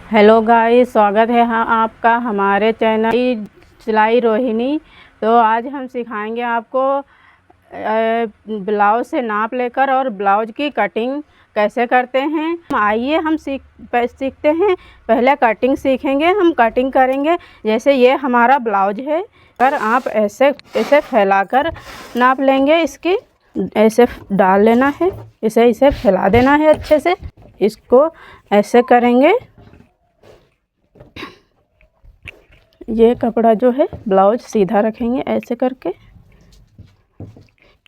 Hello guys, स्वागत है आपका हमारे चैनल सिलाई रोहिणी। तो आज हम सिखाएंगे आपको ब्लाउज से नाप लेकर और ब्लाउज की कटिंग कैसे करते हैं। आइए हम सीखते हैं। पहले कटिंग सीखेंगे, हम कटिंग करेंगे। जैसे ये हमारा ब्लाउज है, पर आप ऐसे फैलाकर नाप लेंगे। इसकी ऐसे डाल लेना है, इसे फैला देना है अच्छे से। इसको ऐसे करेंगे। ये कपड़ा जो है ब्लाउज सीधा रखेंगे ऐसे करके।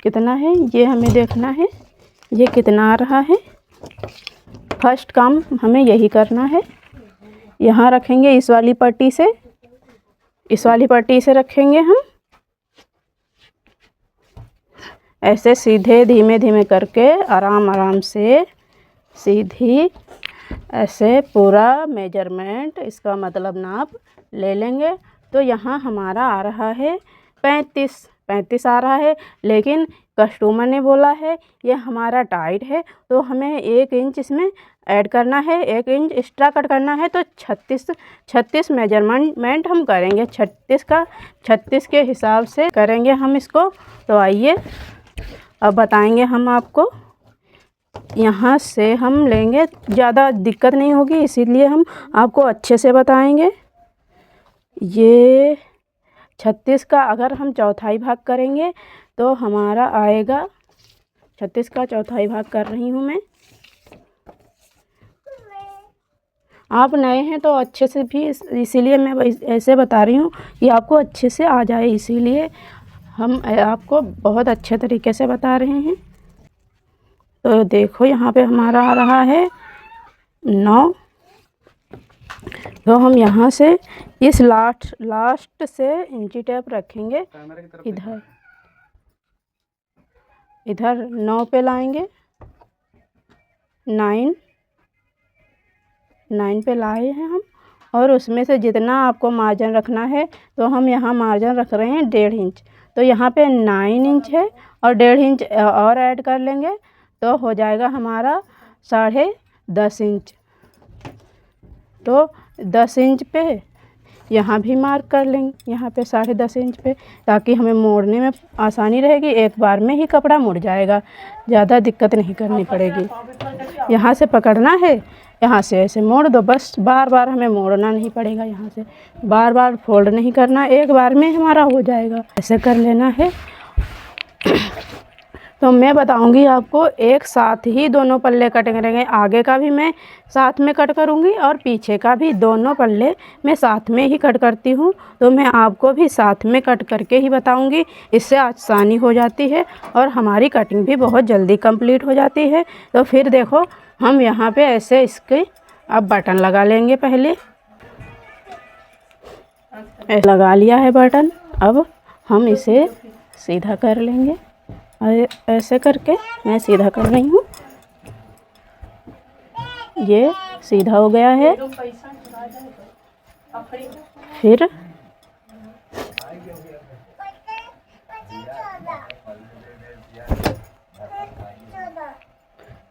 कितना है ये हमें देखना है, ये कितना आ रहा है। फर्स्ट काम हमें यही करना है। यहाँ रखेंगे इस वाली पट्टी से रखेंगे हम। ऐसे सीधे धीमे धीमे करके आराम से सीधी ऐसे पूरा मेजरमेंट, इसका मतलब नाप ले लेंगे। तो यहाँ हमारा आ रहा है 35 आ रहा है। लेकिन कस्टमर ने बोला है ये हमारा टाइट है, तो हमें 1 इंच इसमें ऐड करना है, 1 इंच एक्स्ट्रा कट करना है। तो 36 मेजरमेंट हम करेंगे। 36 के हिसाब से करेंगे हम इसको। तो आइए अब बताएंगे हम आपको। यहाँ से हम लेंगे, ज़्यादा दिक्कत नहीं होगी, इसीलिए हम आपको अच्छे से बताएंगे। ये 36 का अगर हम चौथाई भाग करेंगे तो हमारा आएगा 36 का चौथाई भाग कर रही हूँ मैं। आप नए हैं तो अच्छे से भी, इसीलिए मैं ऐसे बता रही हूँ कि आपको अच्छे से आ जाए, इसीलिए हम आपको बहुत अच्छे तरीके से बता रहे हैं। तो देखो यहाँ पे हमारा आ रहा है 9। तो हम यहाँ से इस लास्ट से इंची टेप रखेंगे। इधर 9 पे लाएंगे। 9 पे लाए हैं हम। और उसमें से जितना आपको मार्जिन रखना है, तो हम यहाँ मार्जिन रख रहे हैं 1.5 इंच। तो यहाँ पे 9 इंच है और 1.5 इंच और ऐड कर लेंगे, तो हो जाएगा हमारा 10.5 इंच। तो 10 इंच पे यहाँ भी मार्क कर लेंगे, यहाँ पे 10.5 इंच पे, ताकि हमें मोड़ने में आसानी रहेगी। एक बार में ही कपड़ा मुड़ जाएगा, ज़्यादा दिक्कत नहीं करनी पड़ेगी। यहाँ से पकड़ना है, यहाँ से ऐसे मोड़ दो बस। बार बार हमें मोड़ना नहीं पड़ेगा, यहाँ से बार बार फोल्ड नहीं करना, एक बार में हमारा हो जाएगा। ऐसे कर लेना है। तो मैं बताऊंगी आपको, एक साथ ही दोनों पल्ले कट करेंगे। आगे का भी मैं साथ में कट करूंगी और पीछे का भी, दोनों पल्ले मैं साथ में ही कट करती हूं। तो मैं आपको भी साथ में कट करके ही बताऊंगी, इससे आसानी हो जाती है और हमारी कटिंग भी बहुत जल्दी कंप्लीट हो जाती है। तो फिर देखो, हम यहाँ पे ऐसे इसके अब बटन लगा लेंगे। पहले लगा लिया है बटन, अब हम इसे सीधा कर लेंगे। ऐसे करके मैं सीधा कर रही हूँ। ये सीधा हो गया है। फिर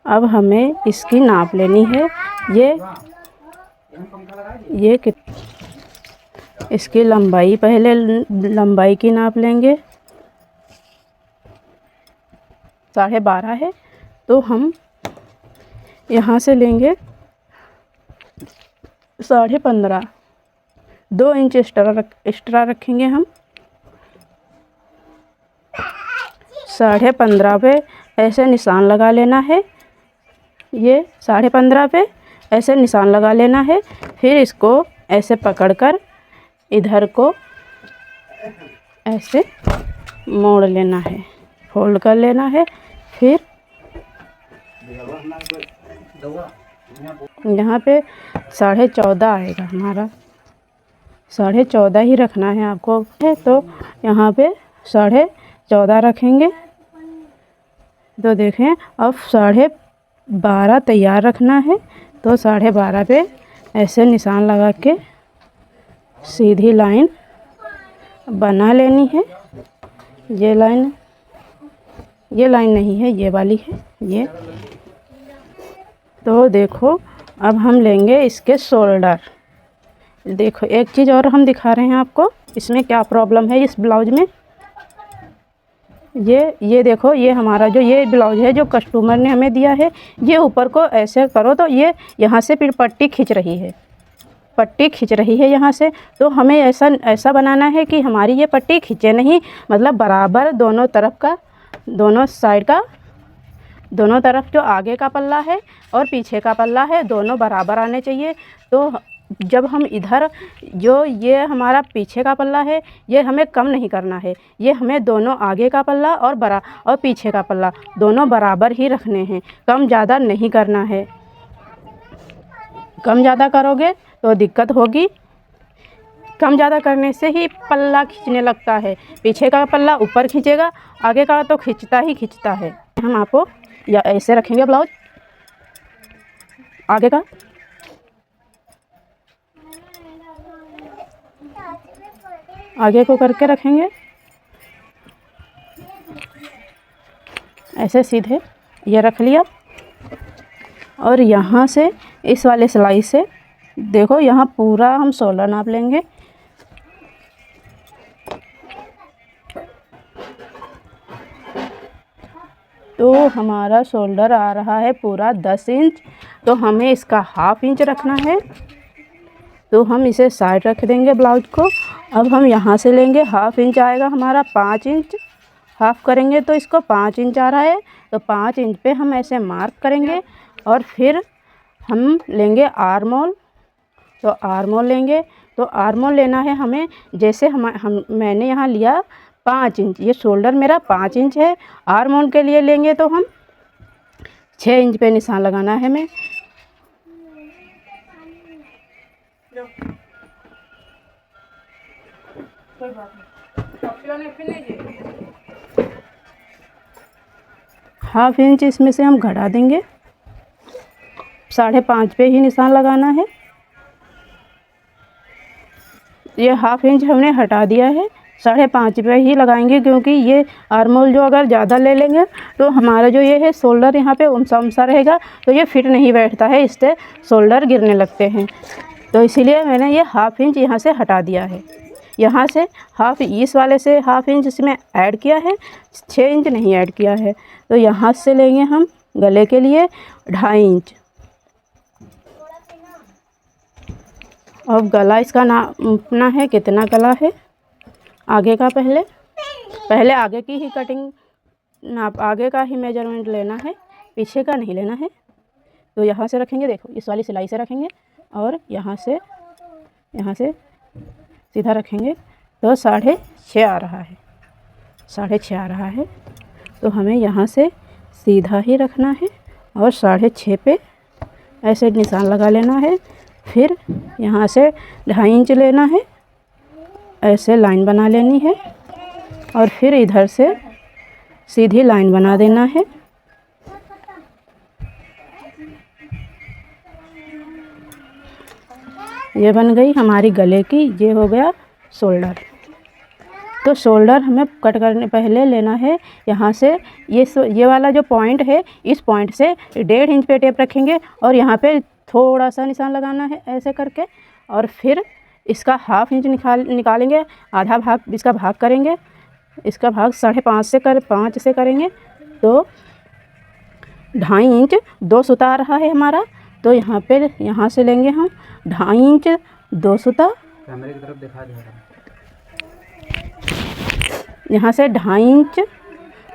अब हमें इसकी नाप लेनी है। ये इसकी लंबाई, पहले लंबाई की नाप लेंगे। 12.5 है, तो हम यहाँ से लेंगे 15.5। 2 इंच एक्स्ट्रा रखेंगे हम। 15.5 पे ऐसे निशान लगा लेना है। ये 15.5 पे ऐसे निशान लगा लेना है। फिर इसको ऐसे पकड़कर इधर को ऐसे मोड़ लेना है, फोल्ड कर लेना है। फिर यहाँ पे 14.5 आएगा हमारा। 14.5 ही रखना है आपको है, तो यहाँ पे 14.5 रखेंगे। तो देखें, अब 12.5 तैयार रखना है। तो 12.5 पे ऐसे निशान लगा के सीधी लाइन बना लेनी है। ये लाइन नहीं है, ये वाली है ये। तो देखो, अब हम लेंगे इसके शोल्डर। देखो एक चीज़ और हम दिखा रहे हैं आपको, इसमें क्या प्रॉब्लम है इस ब्लाउज में। ये देखो, ये हमारा जो ये ब्लाउज है जो कस्टमर ने हमें दिया है, ये ऊपर को ऐसे करो तो ये यहाँ से फिर पट्टी खींच रही है, पट्टी खींच रही है यहाँ से। तो हमें ऐसा बनाना है कि हमारी ये पट्टी खींचे नहीं, मतलब बराबर दोनों तरफ का, दोनों साइड का, दोनों तरफ जो आगे का पल्ला है और पीछे का पल्ला है दोनों बराबर आने चाहिए। तो जब हम इधर जो ये हमारा पीछे का पल्ला है ये हमें कम नहीं करना है, ये हमें दोनों आगे का पल्ला और पीछे का पल्ला दोनों बराबर ही रखने हैं, कम ज़्यादा नहीं करना है। कम ज़्यादा करोगे तो दिक्कत होगी, कम ज़्यादा करने से ही पल्ला खींचने लगता है। पीछे का पल्ला ऊपर खींचेगा, आगे का तो खींचता ही खींचता है। हम आपको या ऐसे रखेंगे ब्लाउज, आगे का आगे को करके रखेंगे ऐसे सीधे, ये रख लिया। और यहाँ से इस वाले सिलाई से देखो, यहाँ पूरा हम 16 नाप लेंगे। तो हमारा शोल्डर आ रहा है पूरा 10 इंच, तो हमें इसका हाफ इंच रखना है। तो हम इसे साइड रख देंगे ब्लाउज को। अब हम यहाँ से लेंगे, हाफ इंच आएगा हमारा 5 इंच, हाफ करेंगे तो इसको 5 इंच आ रहा है। तो 5 इंच पे हम ऐसे मार्क करेंगे और फिर हम लेंगे आर्मोल। तो आर्मोल लेंगे, तो आर्मोल लेना है हमें, जैसे मैंने यहाँ लिया 5 इंच, ये शोल्डर मेरा 5 इंच है। आर्मोल के लिए लेंगे तो हम 6 इंच पे निशान लगाना है हमें। हाफ इंच इसमें से हम घटा देंगे, 5.5 पे ही निशान लगाना है। ये हाफ इंच हमने हटा दिया है, 5.5 पे ही लगाएंगे, क्योंकि ये आर्मोल जो अगर ज़्यादा ले लेंगे तो हमारा जो ये है शोल्डर यहाँ पे ऊंचा रहेगा, तो ये फिट नहीं बैठता है, इससे शोल्डर गिरने लगते हैं। तो इसीलिए मैंने ये हाफ इंच यहाँ से हटा दिया है। यहाँ से हाफ, इस वाले से हाफ इंच इसमें ऐड किया है, 6 इंच नहीं ऐड किया है। तो यहाँ से लेंगे हम गले के लिए 2.5 इंच। अब गला इसका नापना है, कितना गला है आगे का। पहले आगे की ही कटिंग नाप, आगे का ही मेजरमेंट लेना है, पीछे का नहीं लेना है। तो यहाँ से रखेंगे, देखो इस वाली सिलाई से रखेंगे और यहाँ से सीधा रखेंगे तो 6.5 आ रहा है, 6.5 आ रहा है। तो हमें यहाँ से सीधा ही रखना है और 6.5 पे ऐसे निशान लगा लेना है। फिर यहाँ से 2.5 इंच लेना है, ऐसे लाइन बना लेनी है और फिर इधर से सीधी लाइन बना देना है। ये बन गई हमारी गले की, ये हो गया शोल्डर। तो शोल्डर हमें कट करने पहले लेना है यहाँ से, ये वाला जो पॉइंट है, इस पॉइंट से 1.5 इंच पे टेप रखेंगे और यहाँ पे थोड़ा सा निशान लगाना है ऐसे करके। और फिर इसका हाफ इंच निकालेंगे, आधा भाग इसका भाग करेंगे, इसका भाग 5.5 से करेंगे। तो 2.5 इंच 2 सूता आ रहा है हमारा। तो यहाँ से लेंगे हम 2.5 इंच 2 सूता, कैमरे की तरफ दिखा दे। यहाँ से 2.5 इंच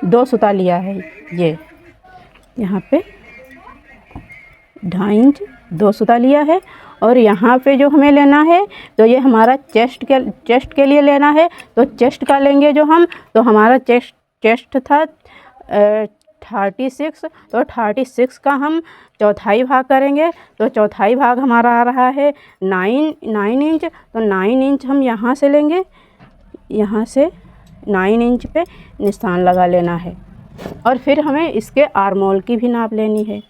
2 सूता लिया है, ये यहाँ पे 2.5 इंच 2 सूता लिया है। और यहाँ पे जो हमें लेना है, तो ये हमारा चेस्ट के लिए लेना है। तो चेस्ट का लेंगे जो हम, तो हमारा चेस्ट था 36, तो 36 का हम चौथाई भाग करेंगे। तो चौथाई भाग हमारा आ रहा है 9 इंच। तो 9 इंच हम यहाँ से लेंगे, यहाँ से 9 इंच पे निशान लगा लेना है। और फिर हमें इसके आर्मोल की भी नाप लेनी है।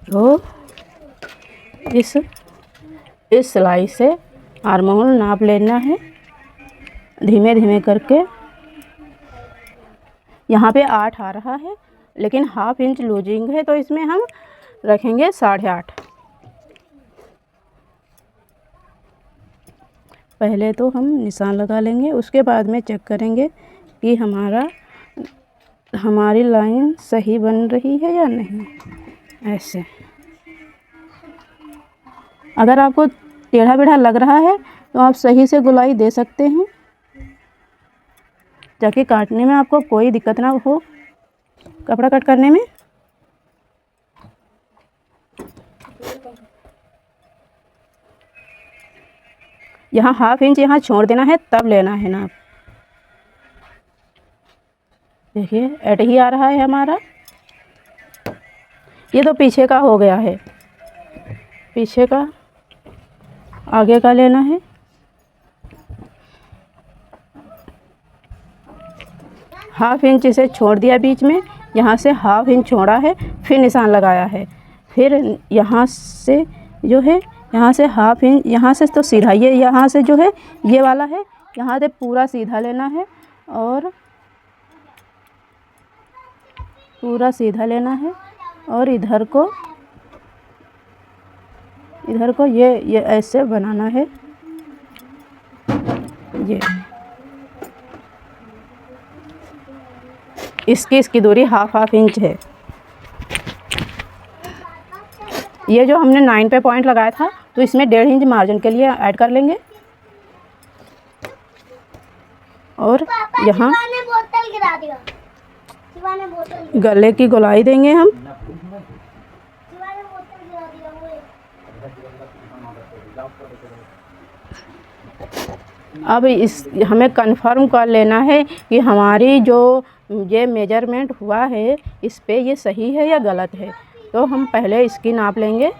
तो इस सिलाई से आर्मोल नाप लेना है, धीमे धीमे करके यहाँ पे 8 आ रहा है, लेकिन हाफ इंच लूजिंग है तो इसमें हम रखेंगे 8.5। पहले तो हम निशान लगा लेंगे, उसके बाद में चेक करेंगे कि हमारी लाइन सही बन रही है या नहीं। ऐसे अगर आपको टेढ़ा बेढ़ा लग रहा है तो आप सही से गोलाई दे सकते हैं, ताकि काटने में आपको कोई दिक्कत ना हो कपड़ा कट करने में। यहाँ हाफ इंच यहाँ छोड़ देना है, तब लेना है नाप। देखिए 8 ही आ रहा है हमारा। ये तो पीछे का हो गया है, पीछे का आगे का लेना है। हाफ इंच इसे छोड़ दिया बीच में, यहाँ से हाफ इंच छोड़ा है, फिर निशान लगाया है, फिर यहाँ से जो है यहाँ से हाफ इंच, यहाँ से तो सीधा, ये यहाँ से जो है ये वाला है, यहाँ से पूरा सीधा लेना है और पूरा सीधा लेना है। और इधर को ये ऐसे बनाना है। ये इसकी दूरी हाफ इंच है। ये जो हमने 9 पे पॉइंट लगाया था, तो इसमें 1.5 इंच मार्जिन के लिए ऐड कर लेंगे। और यहाँ गले की गोलाई देंगे हम। अब हमें कंफर्म कर लेना है कि हमारी जो ये मेजरमेंट हुआ है इस पे ये सही है या गलत है। तो हम पहले इसकी नाप लेंगे।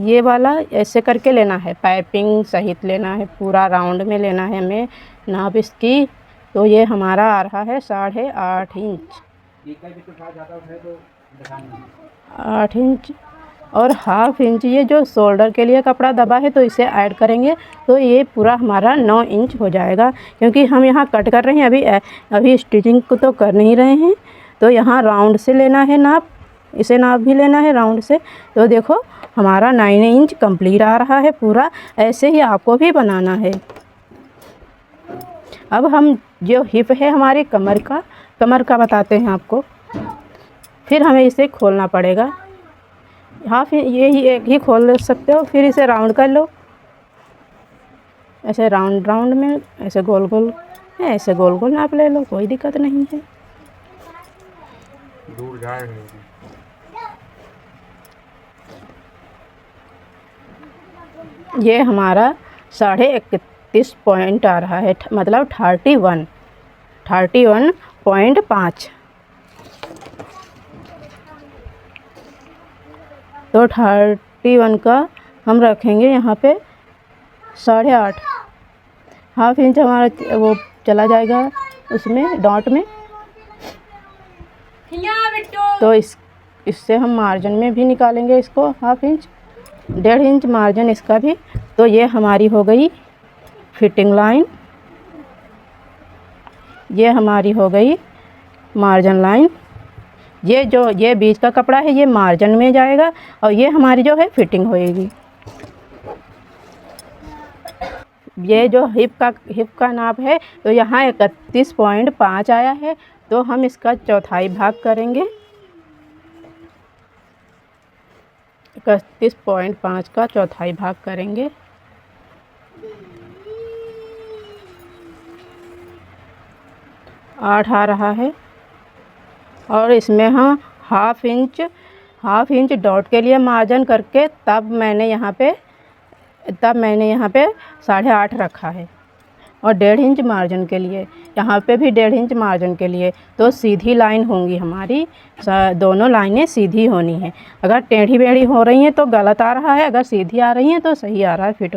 ये वाला ऐसे करके लेना है, पाइपिंग सहित लेना है, पूरा राउंड में लेना है हमें नाप इसकी। तो ये हमारा आ रहा है 8.5 इंच, 8 इंच और हाफ इंच। ये जो शोल्डर के लिए कपड़ा दबा है तो इसे ऐड करेंगे, तो ये पूरा हमारा 9 इंच हो जाएगा। क्योंकि हम यहाँ कट कर रहे हैं, अभी स्टिचिंग को तो कर नहीं रहे हैं। तो यहाँ राउंड से लेना है नाप, इसे नाप भी लेना है राउंड से। तो देखो हमारा 9 इंच कंप्लीट आ रहा है पूरा। ऐसे ही आपको भी बनाना है। अब हम जो हिप है हमारी कमर का बताते हैं आपको। फिर हमें इसे खोलना पड़ेगा। हाँ, फिर ये ही एक ही खोल सकते हो। फिर इसे राउंड कर लो, ऐसे राउंड में, ऐसे गोल गोल नाप ले लो, कोई दिक्कत नहीं है। दूर जाएगा। ये हमारा 31.5 पॉइंट आ रहा है, मतलब 31.5। तो 31 का हम रखेंगे यहाँ पे 8.5। हाफ इंच हमारा वो चला जाएगा उसमें डॉट में। तो इससे हम मार्जिन में भी निकालेंगे इसको हाफ इंच, 1.5 इंच मार्जिन इसका भी। तो ये हमारी हो गई फिटिंग लाइन, ये हमारी हो गई मार्जिन लाइन। ये बीच का कपड़ा है, ये मार्जिन में जाएगा और ये हमारी जो है फिटिंग होएगी। ये जो हिप का नाप है, तो यहाँ 31.5 आया है। तो हम इसका चौथाई भाग करेंगे। 31.5 का चौथाई भाग करेंगे। आठ आ रहा है। और इसमें हम हाफ इंच डॉट के लिए मार्जिन करके तब मैंने यहाँ पे 8.5 रखा है। और 1.5 इंच मार्जिन के लिए, यहाँ पे भी 1.5 इंच मार्जिन के लिए। तो सीधी लाइन होंगी हमारी, दोनों लाइनें सीधी होनी है। अगर टेढ़ी बेढ़ी हो रही हैं तो गलत आ रहा है, अगर सीधी आ रही हैं तो सही आ रहा है, फिट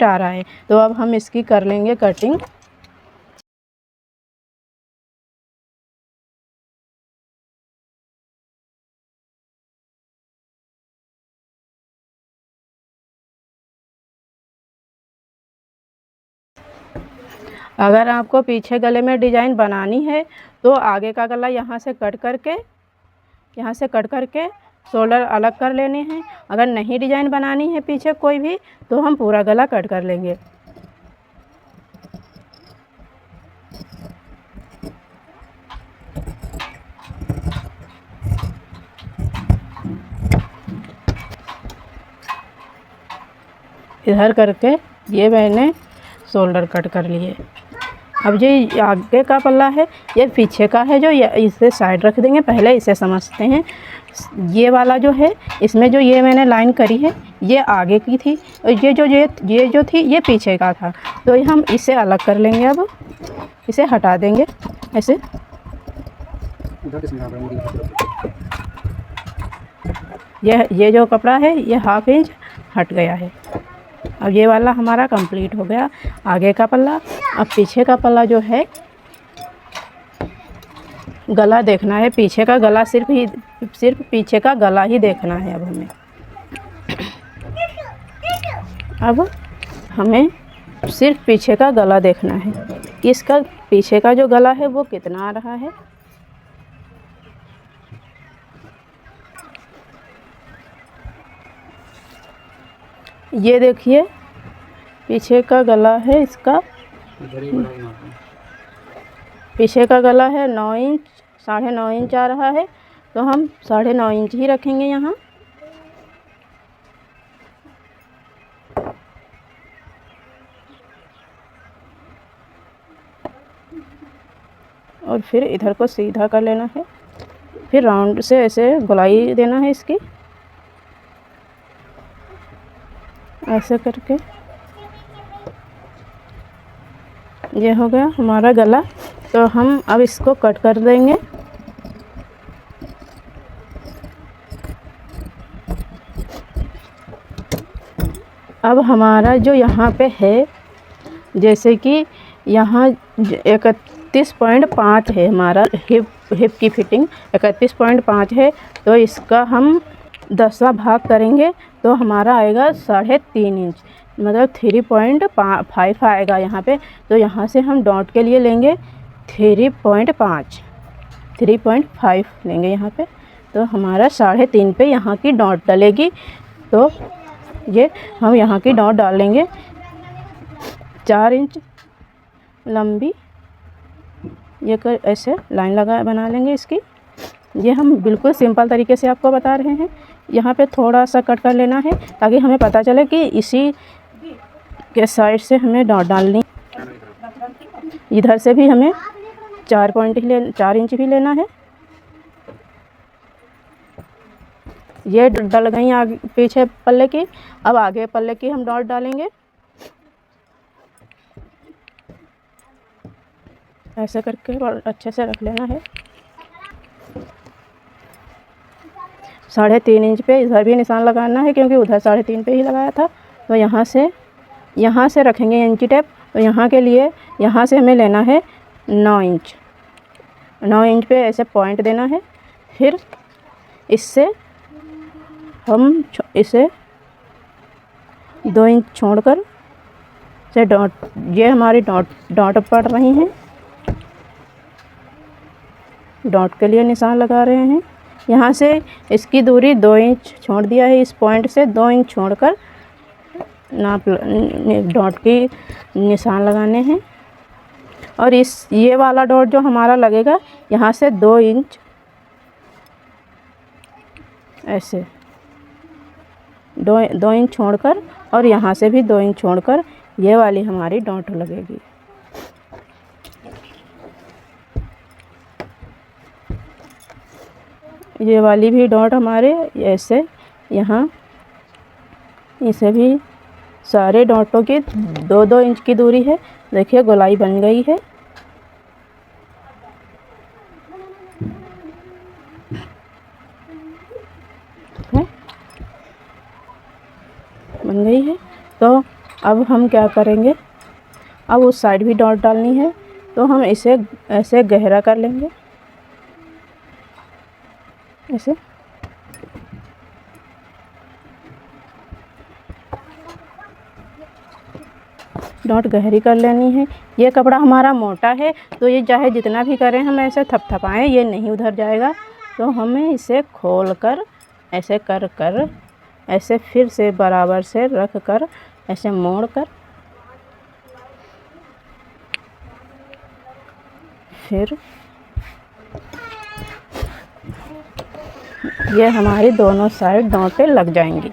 आ रहा है। तो अब हम इसकी कर लेंगे कटिंग। अगर आपको पीछे गले में डिज़ाइन बनानी है तो आगे का गला यहाँ से कट करके शोल्डर अलग कर लेने हैं। अगर नहीं डिज़ाइन बनानी है पीछे कोई भी तो हम पूरा गला कट कर लेंगे। इधर करके ये मैंने शोल्डर कट कर लिए। अब ये आगे का पल्ला है, ये पीछे का है, जो इसे साइड रख देंगे। पहले इसे समझते हैं। ये वाला जो है, इसमें जो ये मैंने लाइन करी है ये आगे की थी और ये जो थी ये पीछे का था, तो हम इसे अलग कर लेंगे। अब इसे हटा देंगे ऐसे। ये जो कपड़ा है ये 1/2 इंच हट गया है। अब ये वाला हमारा कंप्लीट हो गया, आगे का पल्ला। अब पीछे का पल्ला जो है, गला देखना है, पीछे का गला सिर्फ पीछे का गला ही देखना है। अब हमें सिर्फ पीछे का गला देखना है कि इसका पीछे का जो गला है वो कितना आ रहा है। ये देखिए पीछे का गला है, इसका पीछे का गला है 9 इंच, 9.5 इंच आ रहा है, तो हम 9.5 इंच ही रखेंगे यहाँ। और फिर इधर को सीधा कर लेना है, फिर राउंड से ऐसे गोलाई देना है इसकी, ऐसे करके। ये हो गया हमारा गला। तो हम अब इसको कट कर देंगे। अब हमारा जो यहाँ पे है, जैसे कि यहाँ 31.5 है हमारा हिप की फिटिंग 31.5 है, तो इसका हम 10वां भाग करेंगे तो हमारा आएगा 3.5 इंच, मतलब 3.5 आएगा यहाँ पे। तो यहाँ से हम डॉट के लिए लेंगे 3.5 लेंगे यहाँ पे, तो हमारा 3.5 पे यहाँ की डॉट डलेगी। तो ये हम यहाँ की डॉट डाल लेंगे 4 इंच लंबी, ये कर ऐसे लाइन बना लेंगे इसकी। ये हम बिल्कुल सिंपल तरीके से आपको बता रहे हैं। यहाँ पे थोड़ा सा कट कर लेना है ताकि हमें पता चले कि इसी के साइड से हमें डॉट डालनी। इधर से भी हमें 4 इंच भी लेना है। ये डल गई आगे पीछे पल्ले की। अब आगे पल्ले की हम डॉट डालेंगे, ऐसे करके और अच्छे से रख लेना है। 3.5 इंच पे इधर भी निशान लगाना है, क्योंकि उधर 3.5 पे ही लगाया था। तो यहाँ से रखेंगे इंची टेप। तो यहाँ के लिए यहाँ से हमें लेना है 9 इंच। 9 इंच पे ऐसे पॉइंट देना है। फिर इससे हम इसे 2 इंच छोड़कर से डॉट, ये हमारी डॉट पड़ रही हैं, डॉट के लिए निशान लगा रहे हैं। यहाँ से इसकी दूरी 2 इंच छोड़ दिया है, इस पॉइंट से 2 इंच छोड़कर नाप डॉट की निशान लगाने हैं। और ये वाला डॉट जो हमारा लगेगा, यहाँ से 2 इंच ऐसे 2 इंच छोड़कर, और यहाँ से भी 2 इंच छोड़कर ये वाली हमारी डॉट लगेगी। ये वाली भी डॉट हमारे ऐसे यहाँ, इसे भी सारे डॉटों की 2-2 इंच की दूरी है। देखिए गोलाई बन गई है। बन गई है। तो अब हम क्या करेंगे, अब उस साइड भी डॉट डालनी है, तो हम इसे ऐसे गहरा कर लेंगे, ऐसे। डॉट गहरी कर लेनी है। ये कपड़ा हमारा मोटा है तो ये चाहे जितना भी करें हम ऐसे थपथपाएं ये नहीं उधर जाएगा, तो हमें इसे खोल कर ऐसे कर कर ऐसे फिर से बराबर से रख कर ऐसे मोड़ कर फिर ये हमारी दोनों साइड डॉटें लग जाएंगी।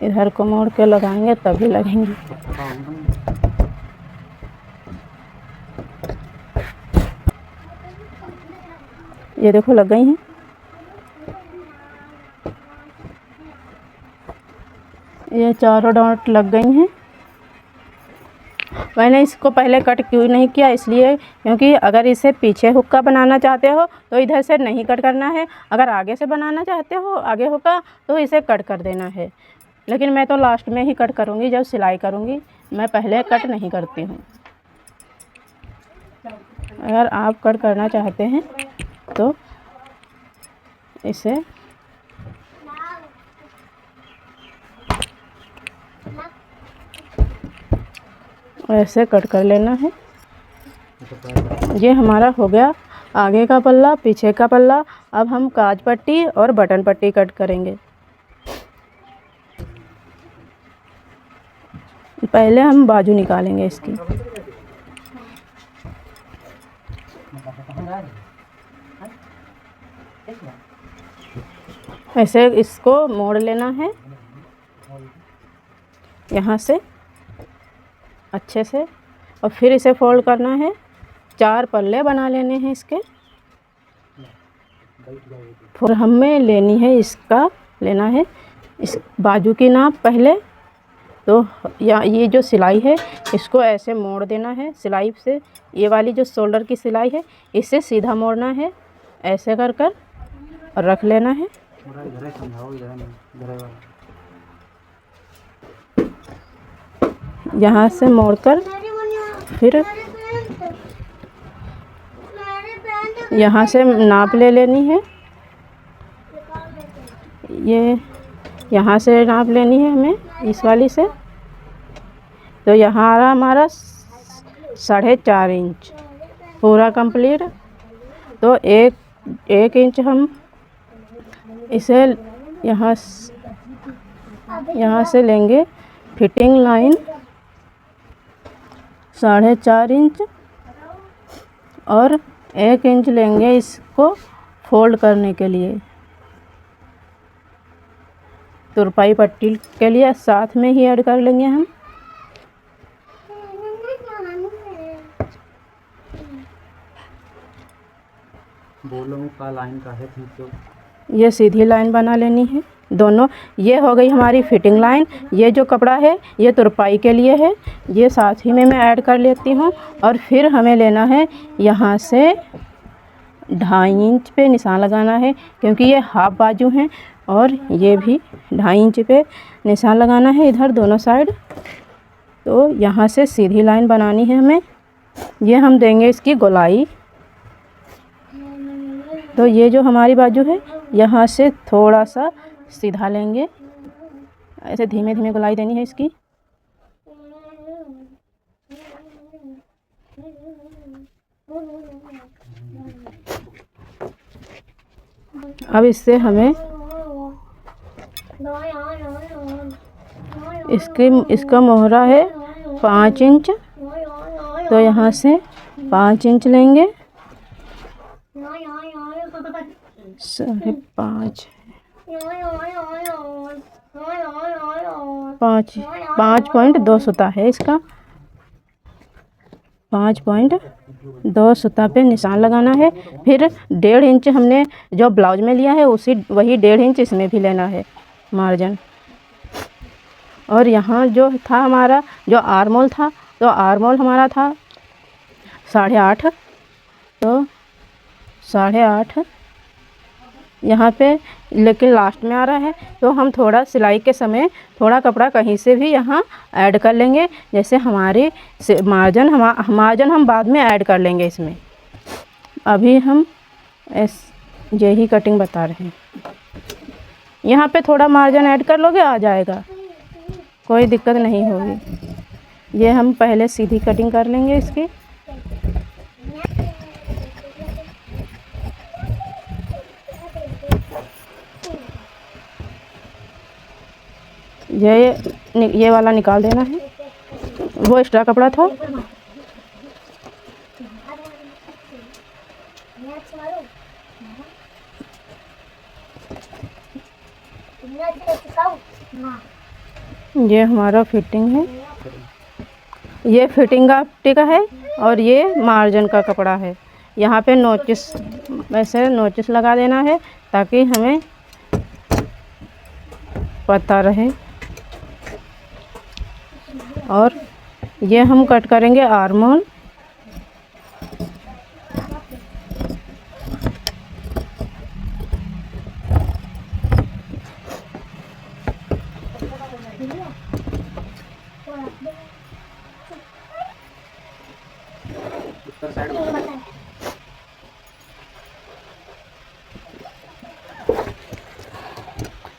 इधर को मोड़ के लगाएंगे तभी लगेंगी। ये देखो लग गई हैं। ये चारों डॉट लग गई हैं। मैंने इसको पहले कट क्यों नहीं किया, इसलिए क्योंकि अगर इसे पीछे हुक्का बनाना चाहते हो तो इधर से नहीं कट करना है, अगर आगे से बनाना चाहते हो आगे हुक्का तो इसे कट कर देना है। लेकिन मैं तो लास्ट में ही कट करूँगी जब सिलाई करूँगी, मैं पहले कट नहीं करती हूँ। अगर आप कट करना चाहते हैं तो इसे ऐसे कट कर लेना है। ये हमारा हो गया आगे का पल्ला, पीछे का पल्ला। अब हम काज पट्टी और बटन पट्टी कट करेंगे। पहले हम बाजू निकालेंगे इसकी। ऐसे इसको मोड़ लेना है यहाँ से अच्छे से, और फिर इसे फोल्ड करना है। 4 पल्ले बना लेने हैं इसके। फिर हमें लेनी है इसका लेना है इस बाजू की नाप पहले। तो ये जो सिलाई है इसको ऐसे मोड़ देना है सिलाई से। ये वाली जो शोल्डर की सिलाई है इसे सीधा मोड़ना है, ऐसे कर कर और रख लेना है। यहाँ से मोड़कर फिर यहाँ से नाप ले लेनी है। ये यहाँ से नाप लेनी है हमें इस वाली से। तो यहाँ आ रहा हमारा 4.5 इंच पूरा कंप्लीट। तो एक इंच हम इसे यहाँ से लेंगे फिटिंग लाइन 4.5 इंच, और 1 इंच लेंगे इसको फोल्ड करने के लिए, तुरपाई पट्टी के लिए साथ में ही ऐड कर लेंगे हम। बोलो का लाइन का है तो ये सीधी लाइन बना लेनी है दोनों। ये हो गई हमारी फिटिंग लाइन। ये जो कपड़ा है ये तुरपाई के लिए है, ये साथ ही में मैं ऐड कर लेती हूँ। और फिर हमें लेना है यहाँ से 2.5 इंच पे निशान लगाना है, क्योंकि ये हाफ बाजू हैं और ये भी 2.5 इंच पे निशान लगाना है इधर दोनों साइड। तो यहाँ से सीधी लाइन बनानी है हमें। ये हम देंगे इसकी गोलाई। तो ये जो हमारी बाजू है यहाँ से थोड़ा सा सीधा लेंगे, ऐसे धीमे धीमे गोलाई देनी है इसकी। अब इससे हमें इसका मोहरा है 5 इंच। तो यहाँ से 5 इंच लेंगे, 5.5 5.2 सूता है इसका। 5.2 सूता पे निशान लगाना है। फिर 1.5 इंच हमने जो ब्लाउज में लिया है वही 1.5 इंच इसमें भी लेना है मार्जिन। और यहाँ जो था हमारा जो आर्मोल था, तो आर्मोल हमारा था 8.5। तो 8.5 यहाँ पे, लेकिन लास्ट में आ रहा है तो हम थोड़ा सिलाई के समय थोड़ा कपड़ा कहीं से भी यहाँ ऐड कर लेंगे। जैसे हमारे मार्जिन हम बाद में ऐड कर लेंगे इसमें। अभी हम यही कटिंग बता रहे हैं। यहाँ पे थोड़ा मार्जिन ऐड कर लोगे, आ जाएगा, कोई दिक्कत नहीं होगी। ये हम पहले सीधी कटिंग कर लेंगे इसकी। ये वाला निकाल देना है, वो एक्स्ट्रा कपड़ा था। ये हमारा फिटिंग है, ये फिटिंग का पट्टी का है और ये मार्जिन का कपड़ा है। यहाँ पे नोचिस, वैसे नोचिस लगा देना है ताकि हमें पता रहे। और ये हम कट करेंगे आर्म होल।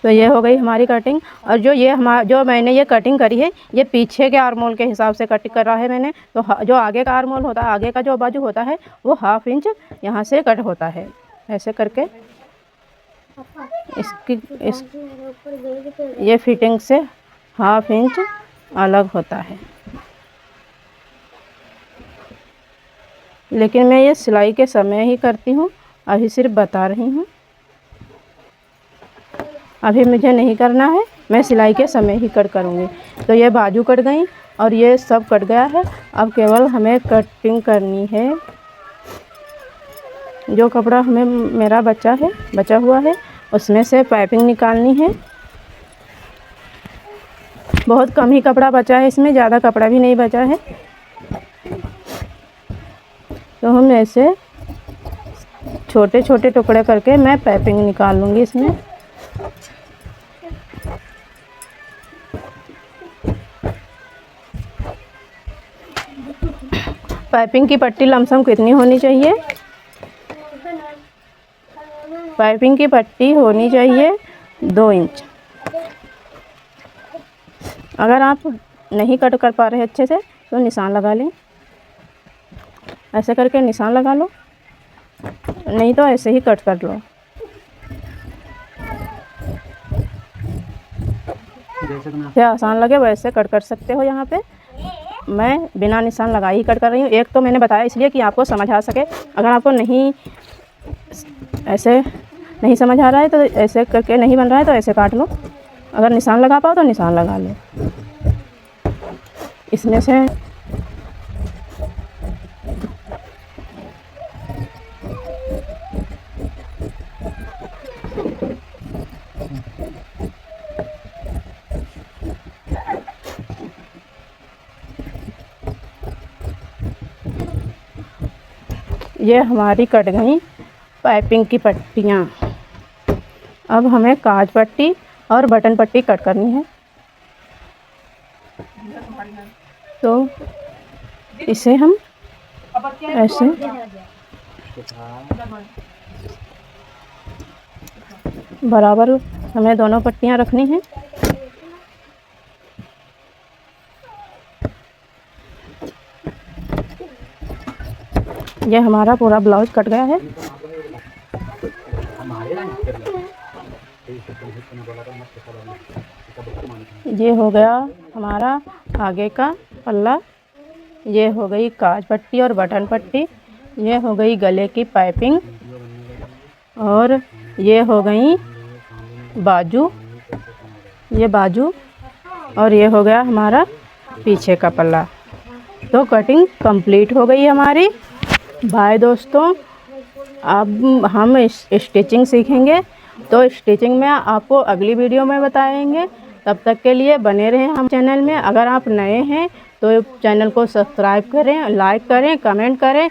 तो ये हो गई हमारी कटिंग। और जो मैंने ये कटिंग करी है, ये पीछे के आर्म होल के हिसाब से कट कर रहा है मैंने। तो जो आगे का आर्म होल होता है, आगे का जो बाजू होता है, वो 1/2 इंच यहाँ से कट होता है। ऐसे करके ये फिटिंग से 1/2 इंच अलग होता है। लेकिन मैं ये सिलाई के समय ही करती हूँ, अभी सिर्फ बता रही हूँ। अभी मुझे नहीं करना है, मैं सिलाई के समय ही कट करूँगी। तो ये बाजू कट गई और ये सब कट गया है। अब केवल हमें कटिंग करनी है। जो कपड़ा हमें मेरा बचा हुआ है, उसमें से पाइपिंग निकालनी है। बहुत कम ही कपड़ा बचा है, इसमें ज़्यादा कपड़ा भी नहीं बचा है। तो हम ऐसे छोटे छोटे टुकड़े करके मैं पाइपिंग निकाल लूँगी इसमें। पाइपिंग की पट्टी लमसम कितनी होनी चाहिए? पाइपिंग की पट्टी होनी चाहिए 2 इंच। अगर आप नहीं कट कर पा रहे अच्छे से तो निशान लगा लें, ऐसे करके निशान लगा लो, नहीं तो ऐसे ही कट कर लो। जैसे आसान लगे वैसे कट कर सकते हो। यहाँ पे मैं बिना निशान लगाए ही कट कर रही हूँ। एक तो मैंने बताया इसलिए कि आपको समझ आ सके। अगर आपको ऐसे नहीं समझ आ रहा है तो ऐसे करके नहीं बन रहा है तो ऐसे काट लो। अगर निशान लगा पाओ तो निशान लगा लो। इसमें से ये हमारी कट गई पाइपिंग की पट्टियाँ। अब हमें काज पट्टी और बटन पट्टी कट करनी है। तो इसे हम ऐसे बराबर हमें दोनों पट्टियाँ रखनी हैं। ये हमारा पूरा ब्लाउज कट गया है। ये हो गया हमारा आगे का पल्ला। ये हो गई काज पट्टी और बटन पट्टी। ये हो गई गले की पाइपिंग और ये हो गई बाजू, ये बाजू, और ये हो गया हमारा पीछे का पल्ला। तो कटिंग कंप्लीट हो गई हमारी। भाई दोस्तों, अब हम स्टिचिंग सीखेंगे। तो स्टिचिंग में आपको अगली वीडियो में बताएंगे। तब तक के लिए बने रहें हम चैनल में। अगर आप नए हैं तो चैनल को सब्सक्राइब करें, लाइक करें, कमेंट करें।